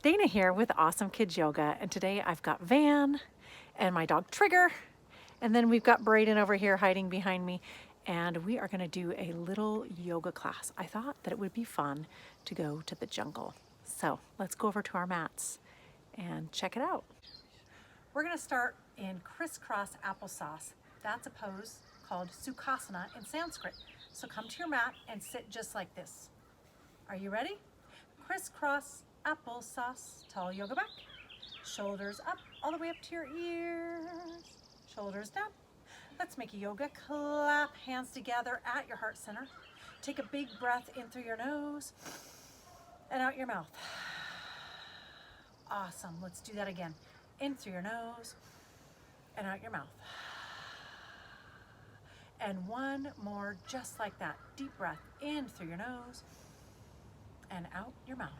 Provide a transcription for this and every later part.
Dana here with Awesome Kids Yoga, and today I've got Van and my dog Trigger, and then we've got Braden over here hiding behind me, and we are going to do a little yoga class. I thought that it would be fun to go to the jungle. So let's go over to our mats and check it out. We're going to start in crisscross applesauce. That's a pose called Sukhasana in Sanskrit. So come to your mat and sit just like this. Are you ready? Crisscross applesauce, tall yoga back, shoulders up all the way up to your ears, shoulders down. Let's make a yoga clap, hands together at your heart center. Take a big breath in through your nose and out your mouth. Awesome, let's do that again. In through your nose and out your mouth. And one more just like that. Deep breath in through your nose and out your mouth.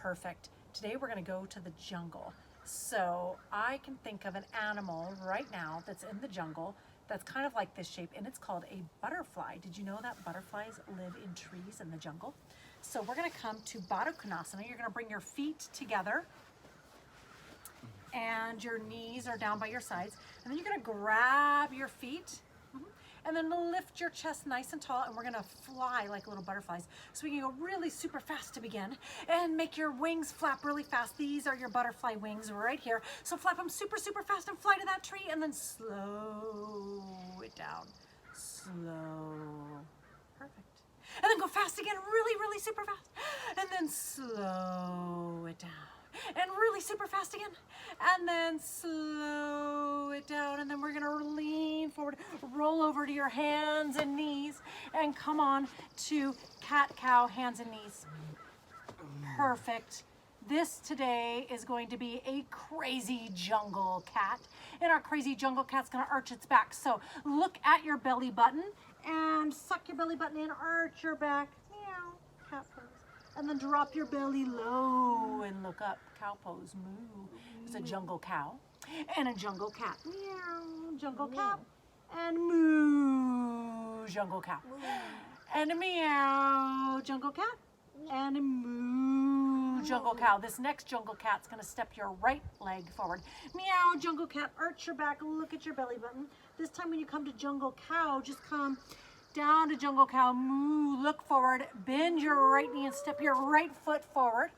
Perfect. Today we're going to go to the jungle. So I can think of an animal right now that's in the jungle that's kind of like this shape, and it's called a butterfly. Did you know that butterflies live in trees in the jungle? So we're going to come to Baddha Konasana. You're going to bring your feet together and your knees are down by your sides, and then you're going to grab your feet and then lift your chest nice and tall, and we're gonna fly like little butterflies. So we can go really super fast to begin and make your wings flap really fast. These are your butterfly wings right here. So flap them super, super fast and fly to that tree, and then slow it down. Slow. Perfect. And then go fast again, really, really super fast. And then slow it down. And really super fast again, and then slow it down, and then we're gonna lean forward, roll over to your hands and knees, and come on to cat-cow, hands and knees. Perfect. This today is going to be a crazy jungle cat, and our crazy jungle cat's gonna arch its back. So look at your belly button and suck your belly button in, arch your back, meow, cat pose. And then drop your belly low and look up. Cow pose, moo. It's a jungle cow and a jungle cat. Meow, jungle cow. And moo, jungle cow. And a meow, jungle cat. And a moo, jungle cow. This next jungle cat's gonna step your right leg forward. Meow, jungle cat, arch your back, look at your belly button. This time when you come to jungle cow, just come down to jungle cow, moo, look forward, bend your right knee and step your right foot forward.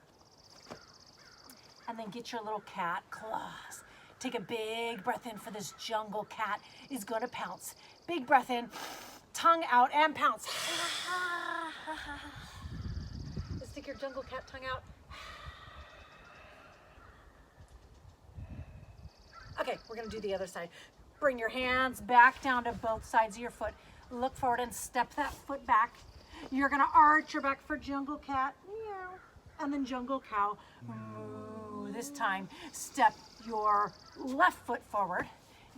And then get your little cat claws. Take a big breath in for this jungle cat is gonna pounce. Big breath in, tongue out and pounce. Stick your jungle cat tongue out. Okay, we're gonna do the other side. Bring your hands back down to both sides of your foot. Look forward and step that foot back. You're gonna arch your back for jungle cat, meow, and then jungle cow, moo. This time, step your left foot forward.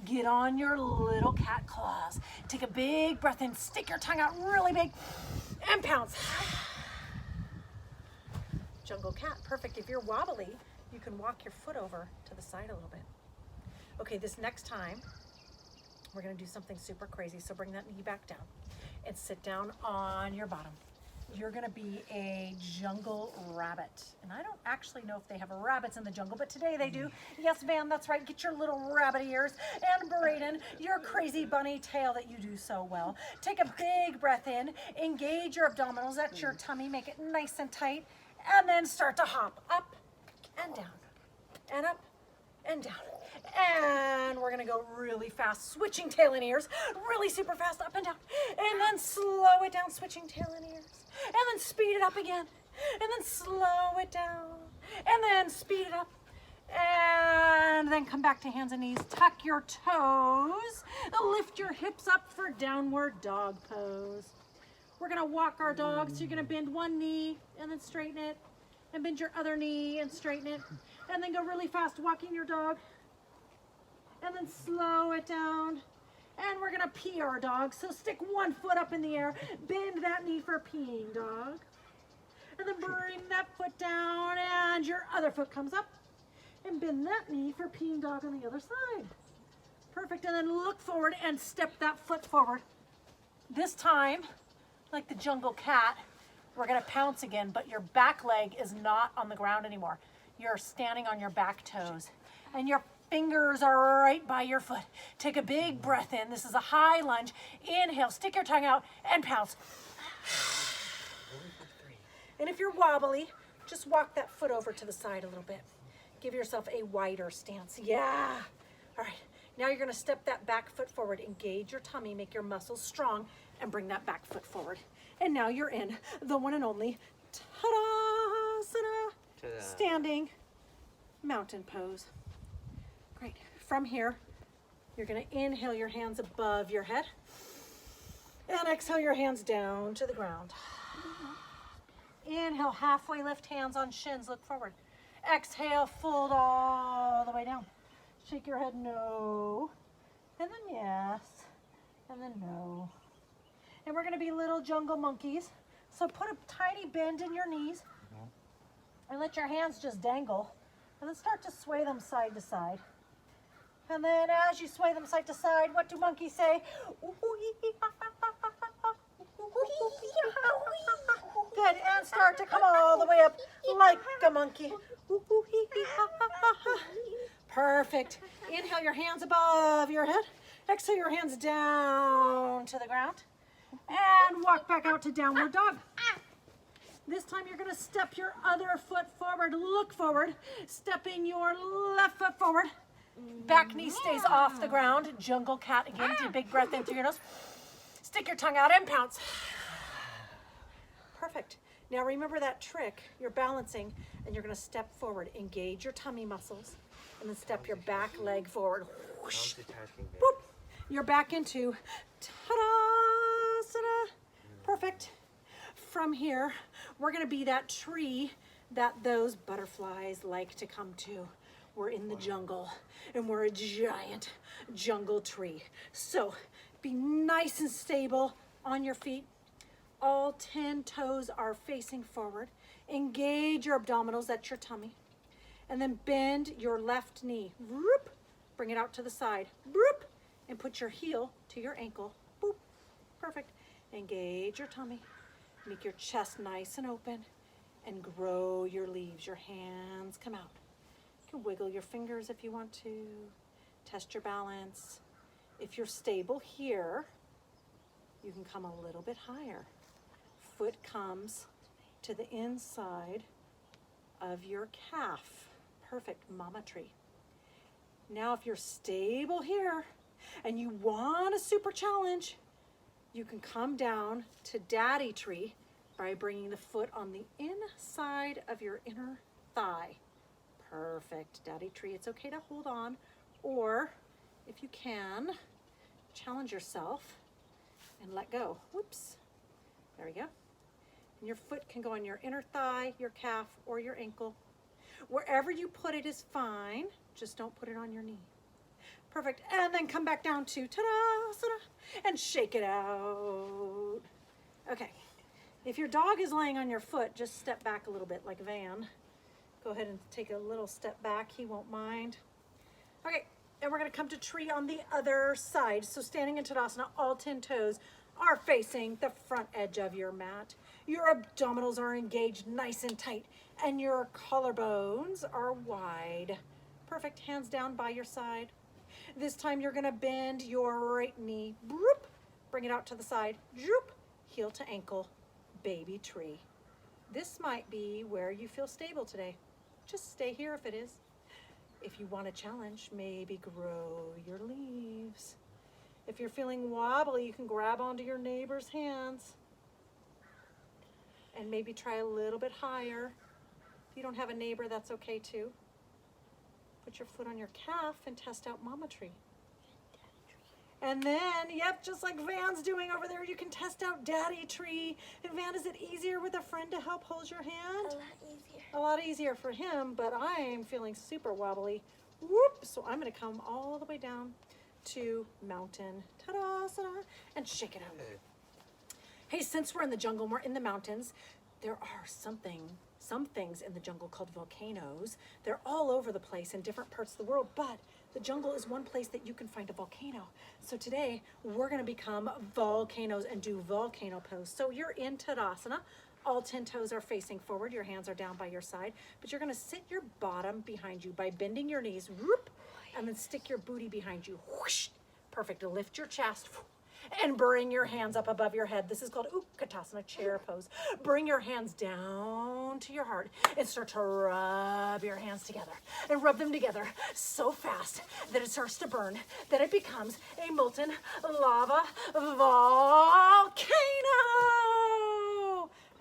Get on your little cat claws. Take a big breath in, stick your tongue out really big, and pounce. Jungle cat, perfect. If you're wobbly, you can walk your foot over to the side a little bit. Okay, this next time, we're gonna do something super crazy. So bring that knee back down and sit down on your bottom. You're gonna be a jungle rabbit. And I don't actually know if they have rabbits in the jungle, but today they do. Yes, Van, that's right. Get your little rabbit ears. And Braden, your crazy bunny tail that you do so well. Take a big breath in, engage your abdominals at your tummy, make it nice and tight, and then start to hop up and down, and up and down. And we're gonna go really fast, switching tail and ears, really super fast, up and down. And then slow it down, switching tail and ears. And then speed it up again. And then slow it down. And then speed it up. And then come back to hands and knees. Tuck your toes. Lift your hips up for downward dog pose. We're gonna walk our dog, so you're gonna bend one knee and then straighten it. And bend your other knee and straighten it. And then go really fast walking your dog. And then slow it down. And we're gonna pee our dog. So stick one foot up in the air, bend that knee for peeing dog. And then bring that foot down and your other foot comes up. And bend that knee for peeing dog on the other side. Perfect, and then look forward and step that foot forward. This time, like the jungle cat, We're gonna pounce again, but your back leg is not on the ground anymore. You're standing on your back toes and your fingers are right by your foot. Take a big breath in. This is a high lunge. Inhale, stick your tongue out and pounce. And if you're wobbly, just walk that foot over to the side a little bit. Give yourself a wider stance. Yeah. All right. Now you're going to step that back foot forward. Engage your tummy, make your muscles strong, and bring that back foot forward. And now you're in the one and only Tadasana, standing mountain pose. Great. From here, you're going to inhale your hands above your head and exhale your hands down to the ground. Inhale, halfway lift, hands on shins, look forward. Exhale, fold all the way down. Shake your head no, and then yes, and then no. And we're gonna be little jungle monkeys. So put a tiny bend in your knees and let your hands just dangle, and then start to sway them side to side. And then as you sway them side to side, what do monkeys say? Good, and start to come all the way up like a monkey. Perfect. Inhale your hands above your head. Exhale your hands down to the ground. And walk back out to downward dog. This time you're going to step your other foot forward. Look forward. Stepping your left foot forward. Back knee stays off the ground. Jungle cat again. Take a big breath in through your nose. Stick your tongue out and pounce. Perfect. Now remember that trick. You're balancing and you're going to step forward. Engage your tummy muscles and then step your back leg forward. Whoosh. Boop. You're back into Tadasana. Perfect. From here, we're going to be that tree that those butterflies like to come to. We're in the jungle and we're a giant jungle tree. So be nice and stable on your feet. All 10 toes are facing forward. Engage your abdominals, that's your tummy. And then bend your left knee. Whoop. Bring it out to the side. Whoop. And put your heel to your ankle. Boop. Perfect. Engage your tummy. Make your chest nice and open. And grow your leaves. Your hands come out. You can wiggle your fingers if you want to. Test your balance. If you're stable here, you can come a little bit higher. Foot comes to the inside of your calf. Perfect, mama tree. Now if you're stable here and you want a super challenge, you can come down to daddy tree by bringing the foot on the inside of your inner thigh. Perfect, daddy tree. It's okay to hold on, or if you can, challenge yourself and let go. Whoops. There we go. And your foot can go on your inner thigh, your calf, or your ankle. Wherever you put it is fine. Just don't put it on your knee. Perfect. And then come back down to Tadasana and shake it out. Okay. If your dog is laying on your foot, just step back a little bit like Van. Go ahead and take a little step back. He won't mind. Okay. And we're going to come to tree on the other side. So standing in Tadasana, all 10 toes are facing the front edge of your mat. Your abdominals are engaged nice and tight, and your collarbones are wide. Perfect. Hands down by your side. This time you're going to bend your right knee. Broop. Bring it out to the side. Droop. Heel to ankle. Baby tree. This might be where you feel stable today. Just stay here if it is. If you want a challenge, maybe grow your leaves. If you're feeling wobbly, you can grab onto your neighbor's hands and maybe try a little bit higher. If you don't have a neighbor, that's okay too. Put your foot on your calf and test out mama tree. And then, yep, just like Van's doing over there, you can test out daddy tree. And Van, is it easier with a friend to help hold your hand? A lot easier. A lot easier for him, but I'm feeling super wobbly. Whoop! So I'm going to come all the way down to mountain Tadasana and shake it out. Hey, since we're in the jungle, we're in the mountains, there are some things in the jungle called volcanoes. They're all over the place in different parts of the world, but the jungle is one place that you can find a volcano. So today we're going to become volcanoes and do volcano pose. So you're in Tadasana All 10 toes are facing forward. Your hands are down by your side, but you're gonna sit your bottom behind you by bending your knees, whoop, and then stick your booty behind you. Whoosh. Perfect. Lift your chest and bring your hands up above your head. This is called Utkatasana, chair pose. Bring your hands down to your heart and start to rub your hands together and rub them together so fast that it starts to burn, that it becomes a molten lava volcano.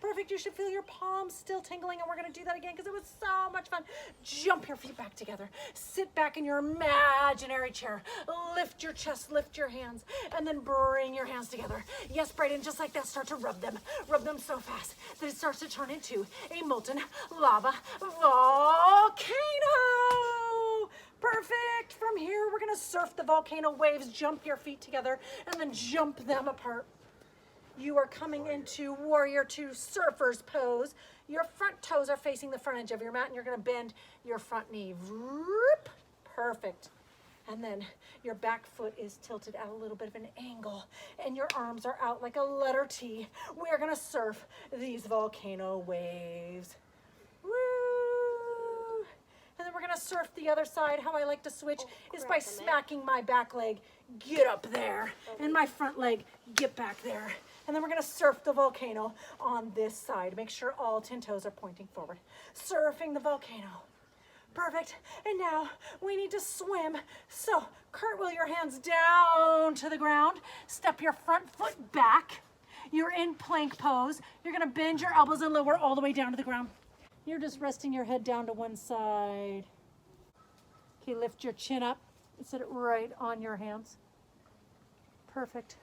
Perfect. You should feel your palms still tingling, and we're going to do that again because it was so much fun. Jump your feet back together. Sit back in your imaginary chair. Lift your chest, lift your hands, and then bring your hands together. Yes, Brayden, just like that, start to rub them. Rub them so fast that it starts to turn into a molten lava volcano. Perfect. From here, we're going to surf the volcano waves. Jump your feet together and then jump them apart. You are coming into Warrior Two Surfer's pose. Your front toes are facing the front edge of your mat, and you're going to bend your front knee. Vroop. Perfect. And then your back foot is tilted at a little bit of an angle, and your arms are out like a letter T. We are going to surf these volcano waves. Woo! And then we're going to surf the other side. How I like to switch is by smacking my back leg, get up there, and my front leg, get back there. And then we're going to surf the volcano on this side. Make sure all 10 toes are pointing forward. Surfing the volcano. Perfect. And now we need to swim. So cartwheel your hands down to the ground. Step your front foot back. You're in plank pose. You're going to bend your elbows and lower all the way down to the ground. You're just resting your head down to one side. Okay, lift your chin up and sit it right on your hands. Perfect.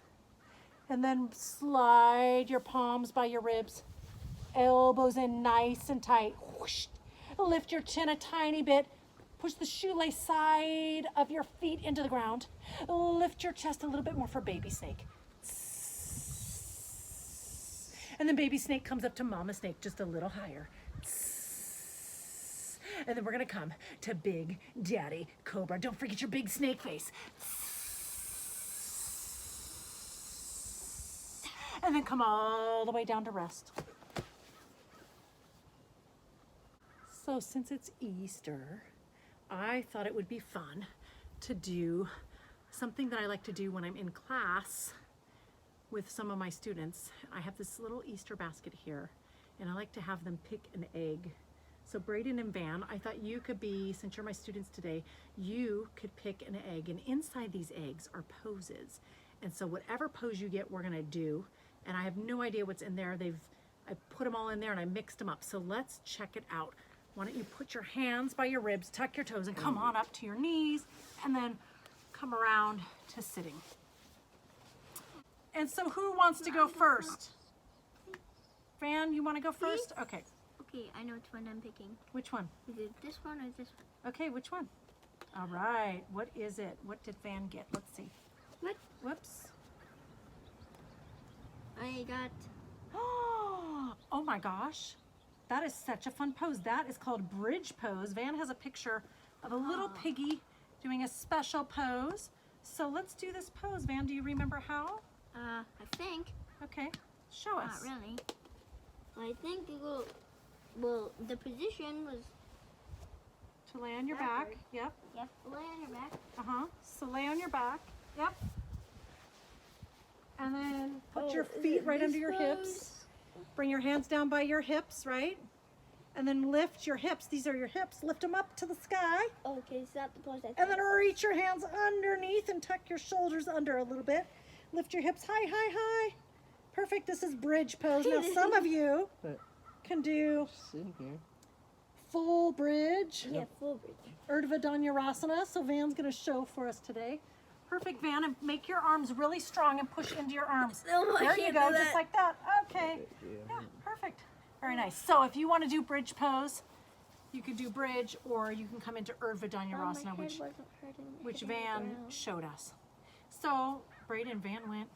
And then slide your palms by your ribs. Elbows in nice and tight. Whoosh. Lift your chin a tiny bit. Push the shoelace side of your feet into the ground. Lift your chest a little bit more for baby snake. And then baby snake comes up to mama snake just a little higher. And then we're going to come to big daddy cobra. Don't forget your big snake face. And then come all the way down to rest. So since it's Easter, I thought it would be fun to do something that I like to do when I'm in class with some of my students. I have this little Easter basket here, and I like to have them pick an egg. So Brayden and Van, I thought you could be, since you're my students today, you could pick an egg, and inside these eggs are poses. And so whatever pose you get, we're gonna do. And I have no idea what's in there. I put them all in there and I mixed them up. So let's check it out. Why don't you put your hands by your ribs, tuck your toes, and come on up to your knees, and then come around to sitting. And so who wants to go first? Van, you want to go first? Okay. Okay, I know which one I'm picking. Which one? Is it this one or this one? Okay, which one? All right. What is it? What did Van get? Let's see. What? Whoops. I got... Oh my gosh. That is such a fun pose. That is called bridge pose. Van has a picture of a little piggy doing a special pose. So let's do this pose. Van, do you remember how? I think. Okay, show us. Not really. I think it will... Well, the position was... To lay on your back. Backward. Yep. Yep, lay on your back. Uh-huh. So lay on your back. Yep. And then put your feet right under your hips. Bring your hands down by your hips, right? And then lift your hips. These are your hips. Lift them up to the sky. Okay, is that the pose I And then reach your hands underneath and tuck your shoulders under a little bit. Lift your hips high, high, high. Perfect. This is bridge pose. Now some of you can do full bridge. Yeah, full bridge. Urdhva Dhanurasana. So Van's going to show for us today. Perfect, Van, and make your arms really strong and push into your arms. No, there you go, just like that. Okay. Yeah, perfect. Very nice. So if you want to do bridge pose, you can do bridge, or you can come into Urdhva Dhanurasana, which Van showed us. So Brayden and Van went.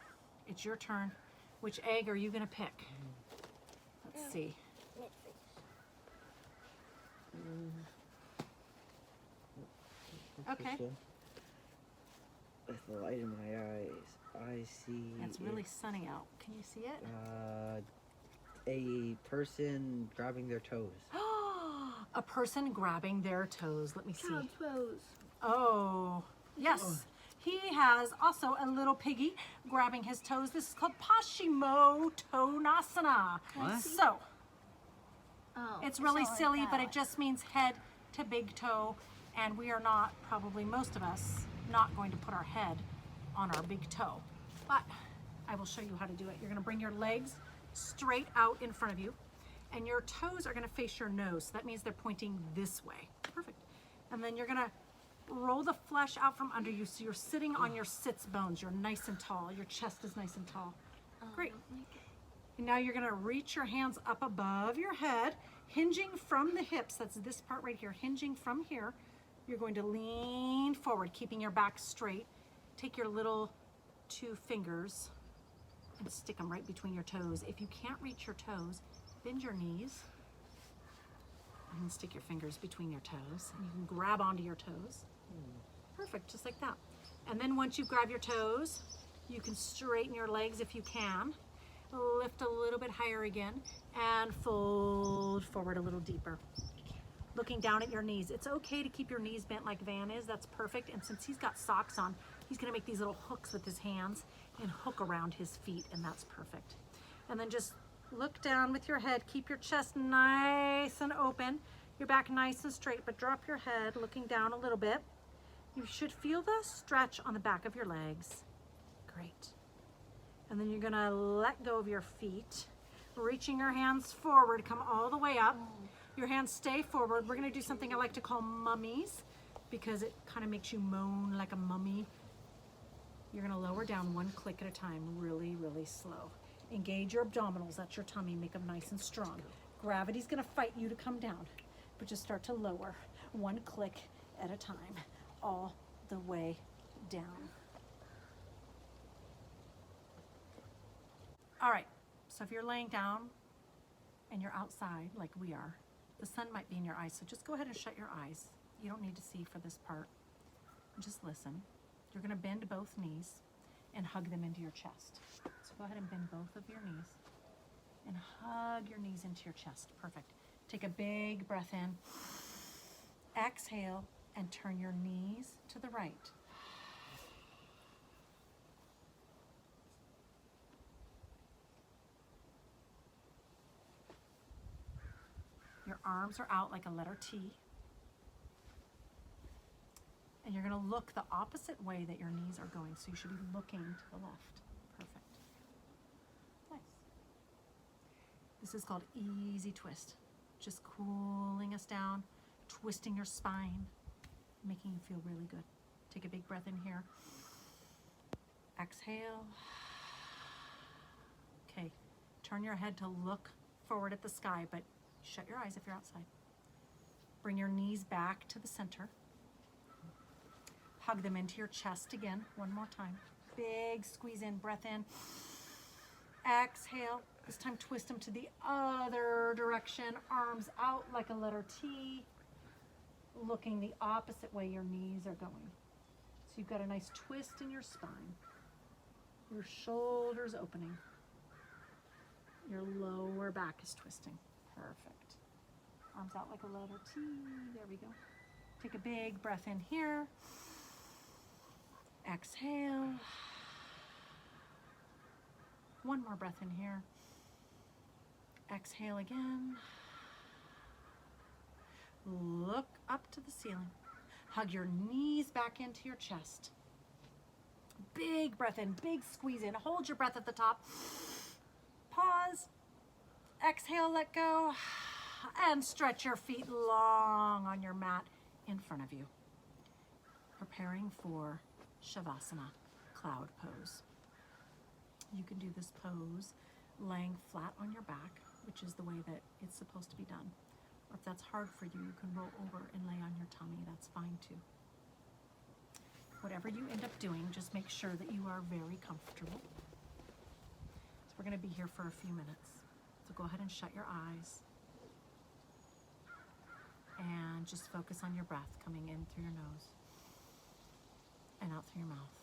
It's your turn. Which egg are you going to pick? Let's see. Okay. With the light in my eyes, I see. It's really sunny out. Can you see it? A person grabbing their toes. A person grabbing their toes. Let me see. Cow toes. Oh, yes. He has also a little piggy grabbing his toes. This is called Paschimottanasana. What? So, Oh, it's really like silly, that but one. it just means head to big toe. And we are not, probably most of us, not going to put our head on our big toe. But I will show you how to do it. You're gonna bring your legs straight out in front of you, and your toes are gonna face your nose. So that means they're pointing this way. Perfect. And then you're gonna roll the flesh out from under you so you're sitting on your sits bones. You're nice and tall. Your chest is nice and tall. Great. And now you're gonna reach your hands up above your head, hinging from the hips. That's this part right here, hinging from here. You're going to lean forward, keeping your back straight. Take your little 2 fingers and stick them right between your toes. If you can't reach your toes, bend your knees and then stick your fingers between your toes. And you can grab onto your toes. Perfect, just like that. And then once you grab your toes, you can straighten your legs if you can. Lift a little bit higher again and fold forward a little deeper. Looking down at your knees. It's okay to keep your knees bent like Van is. That's perfect. And since he's got socks on, he's gonna make these little hooks with his hands and hook around his feet, and that's perfect. And then just look down with your head. Keep your chest nice and open. Your back nice and straight, but drop your head looking down a little bit. You should feel the stretch on the back of your legs. Great. And then you're gonna let go of your feet, reaching your hands forward, come all the way up. Your hands stay forward. We're gonna do something I like to call mummies because it kind of makes you moan like a mummy. You're gonna lower down 1 click at a time, really, really slow. Engage your abdominals, that's your tummy, make them nice and strong. Gravity's gonna fight you to come down, but just start to lower 1 click at a time, all the way down. All right, so if you're laying down and you're outside like we are, the sun might be in your eyes, so just go ahead and shut your eyes. You don't need to see for this part. Just listen. You're gonna bend both knees and hug them into your chest. So go ahead and bend both of your knees and hug your knees into your chest. Perfect. Take a big breath in. Exhale and turn your knees to the right. Your arms are out like a letter T. And you're gonna look the opposite way that your knees are going. So you should be looking to the left. Perfect. Nice. This is called easy twist. Just cooling us down, twisting your spine, making you feel really good. Take a big breath in here. Exhale. Okay, turn your head to look forward at the sky, but shut your eyes if you're outside. Bring your knees back to the center. Hug them into your chest again, one more time. Big squeeze in, breath in. Exhale. This time twist them to the other direction. Arms out like a letter T. Looking the opposite way your knees are going. So you've got a nice twist in your spine. Your shoulders opening. Your lower back is twisting. Perfect. Arms out like a letter T. There we go. Take a big breath in here. Exhale. One more breath in here. Exhale again. Look up to the ceiling. Hug your knees back into your chest. Big breath in, big squeeze in. Hold your breath at the top. Pause. Exhale, let go. And stretch your feet long on your mat in front of you. Preparing for Shavasana, cloud pose. You can do this pose laying flat on your back, which is the way that it's supposed to be done. Or if that's hard for you, you can roll over and lay on your tummy. That's fine too. Whatever you end up doing, just make sure that you are very comfortable. So we're going to be here for a few minutes. So go ahead and shut your eyes. And just focus on your breath coming in through your nose and out through your mouth.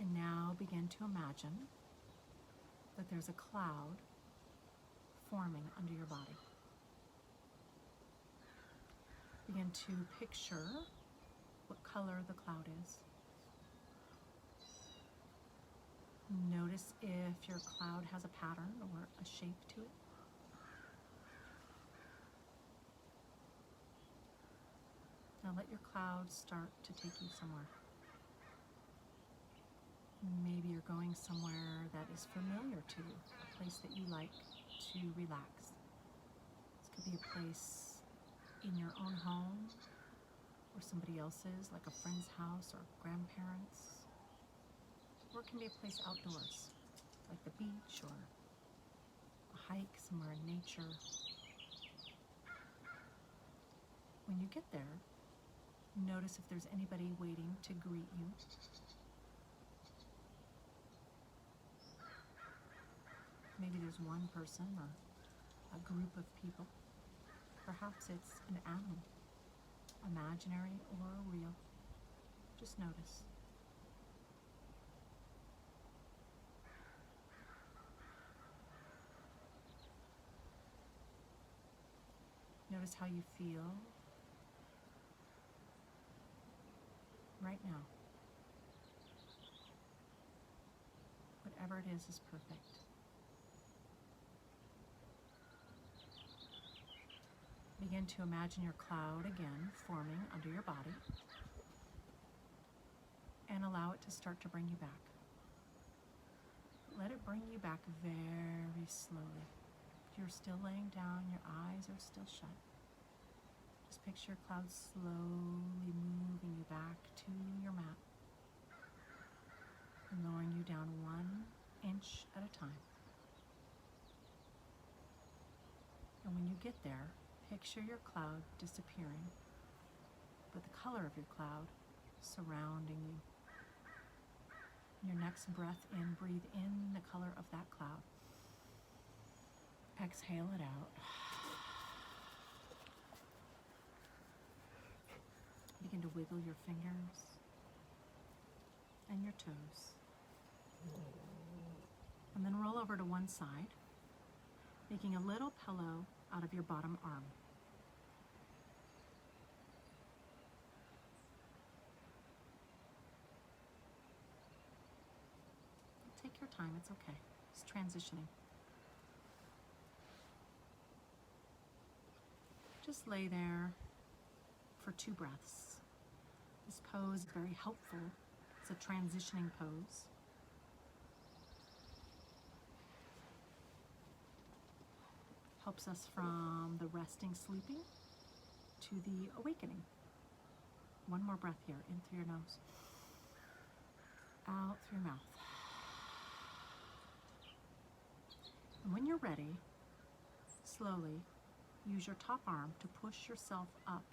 And now begin to imagine that there's a cloud forming under your body. Begin to picture what color the cloud is. Notice if your cloud has a pattern or a shape to it. Now let your cloud start to take you somewhere. Maybe you're going somewhere that is familiar to you, a place that you like to relax. This could be a place in your own home or somebody else's, like a friend's house or grandparents. Or it can be a place outdoors, like the beach or a hike somewhere in nature. When you get there, notice if there's anybody waiting to greet you. Maybe there's one person or a group of people. Perhaps it's an animal, imaginary or real. Just notice. Notice how you feel right now. Whatever it is perfect. Begin to imagine your cloud again forming under your body and allow it to start to bring you back. Let it bring you back very slowly. If you're still laying down, your eyes are still shut. Just picture your cloud slowly moving you back to your mat and lowering you down 1 inch at a time. And when you get there, picture your cloud disappearing, but the color of your cloud surrounding you. Your next breath in, breathe in the color of that cloud. Exhale it out. Begin to wiggle your fingers and your toes. And then roll over to one side, making a little pillow out of your bottom arm. Take your time, it's okay. It's transitioning. Just lay there for 2 breaths. This pose is very helpful. It's a transitioning pose. Helps us from the resting, sleeping to the awakening. One more breath here, in through your nose, out through your mouth. And when you're ready, slowly use your top arm to push yourself up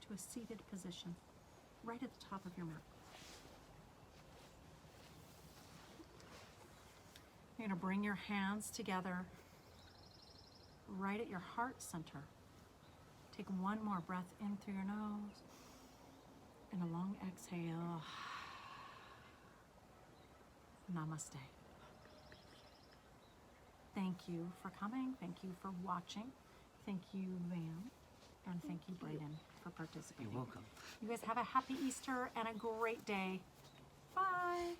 to a seated position, right at the top of your mat. You're going to bring your hands together right at your heart center. Take one more breath in through your nose and a long exhale. Namaste. Thank you for coming. Thank you for watching. Thank you, Van. And thank you, Brayden, for participating. You're welcome. You guys have a happy Easter and a great day. Bye.